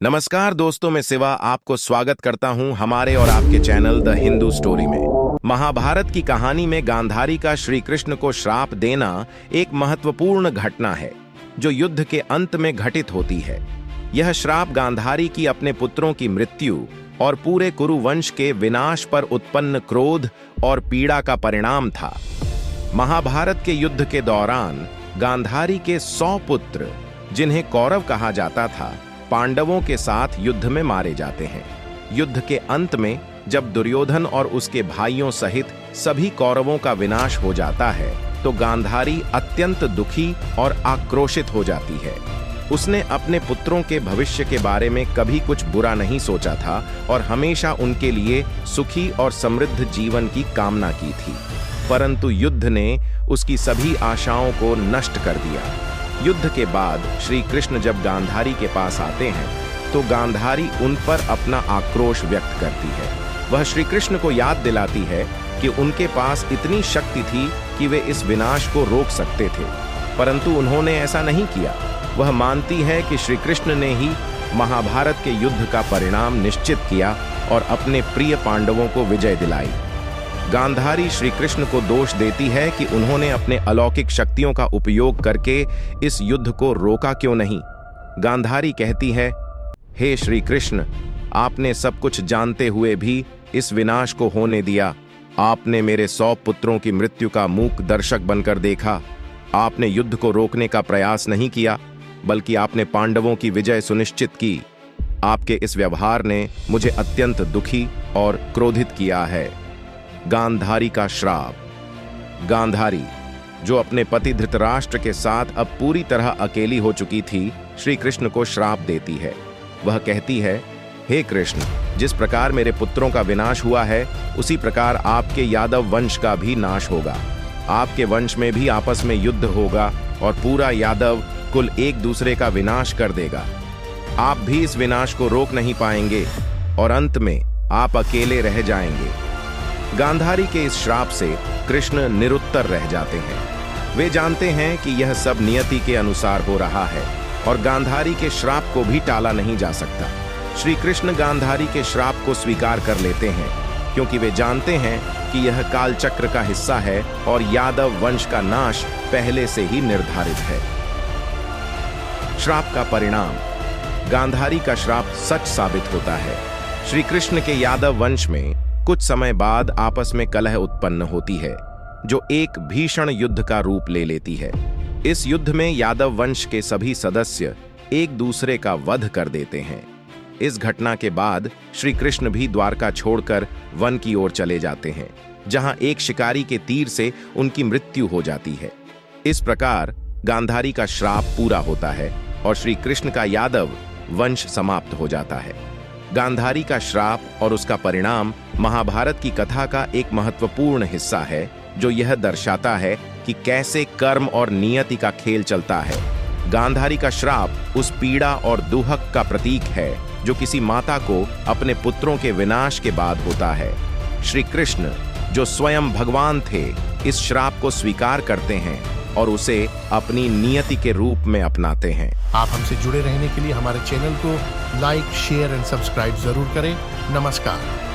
नमस्कार दोस्तों, मैं शिवा आपको स्वागत करता हूं हमारे और आपके चैनल द हिंदू स्टोरी में। महाभारत की कहानी में गांधारी का श्री कृष्ण को श्राप देना एक महत्वपूर्ण घटना है जो युद्ध के अंत में घटित होती है। यह श्राप गांधारी की अपने पुत्रों की मृत्यु और पूरे कुरु वंश के विनाश पर उत्पन्न क्रोध और पीड़ा का परिणाम था। महाभारत के युद्ध के दौरान गांधारी के 100 पुत्र, जिन्हें कौरव कहा जाता था, पांडवों के साथ युद्ध में मारे जाते हैं। युद्ध के अंत में जब दुर्योधन और उसके भाइयों सहित सभी कौरवों का विनाश हो जाता है तो गांधारी अत्यंत दुखी और आक्रोशित हो जाती है। उसने अपने पुत्रों के भविष्य के बारे में कभी कुछ बुरा नहीं सोचा था और हमेशा उनके लिए सुखी और समृद्ध जीवन की कामना की थी, परंतु युद्ध ने उसकी सभी आशाओं को नष्ट कर दिया। युद्ध के बाद श्री कृष्ण जब गांधारी के पास आते हैं तो गांधारी उन पर अपना आक्रोश व्यक्त करती है। वह श्री कृष्ण को याद दिलाती है कि उनके पास इतनी शक्ति थी कि वे इस विनाश को रोक सकते थे, परंतु उन्होंने ऐसा नहीं किया। वह मानती है कि श्री कृष्ण ने ही महाभारत के युद्ध का परिणाम निश्चित किया और अपने प्रिय पांडवों को विजय दिलाई। गांधारी श्री कृष्ण को दोष देती है कि उन्होंने अपने अलौकिक शक्तियों का उपयोग करके इस युद्ध को रोका क्यों नहीं। गांधारी कहती है, हे श्री कृष्ण, आपने सब कुछ जानते हुए भी इस विनाश को होने दिया। आपने मेरे 100 पुत्रों की मृत्यु का मूक दर्शक बनकर देखा। आपने युद्ध को रोकने का प्रयास नहीं किया, बल्कि आपने पांडवों की विजय सुनिश्चित की। आपके इस व्यवहार ने मुझे अत्यंत दुखी और क्रोधित किया है। गांधारी का श्राप। गांधारी, जो अपने पति धृतराष्ट्र के साथ अब पूरी तरह अकेली हो चुकी थी, श्री कृष्ण को श्राप देती है। वह कहती है, हे कृष्ण, जिस प्रकार मेरे पुत्रों का विनाश हुआ है उसी प्रकार आपके यादव वंश का भी नाश होगा। आपके वंश में भी आपस में युद्ध होगा और पूरा यादव कुल एक दूसरे का विनाश कर देगा। आप भी इस विनाश को रोक नहीं पाएंगे और अंत में आप अकेले रह जाएंगे। गांधारी के इस श्राप से कृष्ण निरुत्तर रह जाते हैं। वे जानते हैं कि यह सब नियति के अनुसार हो रहा है और गांधारी के श्राप को भी टाला नहीं जा सकता। श्री कृष्ण गांधारी के श्राप को स्वीकार कर लेते हैं क्योंकि वे जानते हैं कि यह कालचक्र का हिस्सा है और यादव वंश का नाश पहले से ही निर्धारित है। श्राप का परिणाम। गांधारी का श्राप सच साबित होता है। श्री कृष्ण के यादव वंश में कुछ समय बाद आपस में कलह उत्पन्न होती है जो एक भीषण युद्ध का रूप ले लेती है। इस युद्ध में यादव वंश के सभी सदस्य एक दूसरे का वध कर देते हैं। इस घटना के बाद श्री कृष्ण भी द्वारका छोड़कर वन की ओर चले जाते हैं, जहां एक शिकारी के तीर से उनकी मृत्यु हो जाती है। इस प्रकार गांधारी का श्राप पूरा होता है और श्री कृष्ण का यादव वंश समाप्त हो जाता है। गांधारी का श्राप और उसका परिणाम महाभारत की कथा का एक महत्वपूर्ण हिस्सा है जो यह दर्शाता है कि कैसे कर्म और नियति का खेल चलता है। गांधारी का श्राप उस पीड़ा और दुहक का प्रतीक है जो किसी माता को अपने पुत्रों के विनाश के बाद होता है। श्री कृष्ण, जो स्वयं भगवान थे, इस श्राप को स्वीकार करते हैं और उसे अपनी नियति के रूप में अपनाते हैं। आप हमसे जुड़े रहने के लिए हमारे चैनल को लाइक, शेयर एंड सब्सक्राइब जरूर करें। नमस्कार।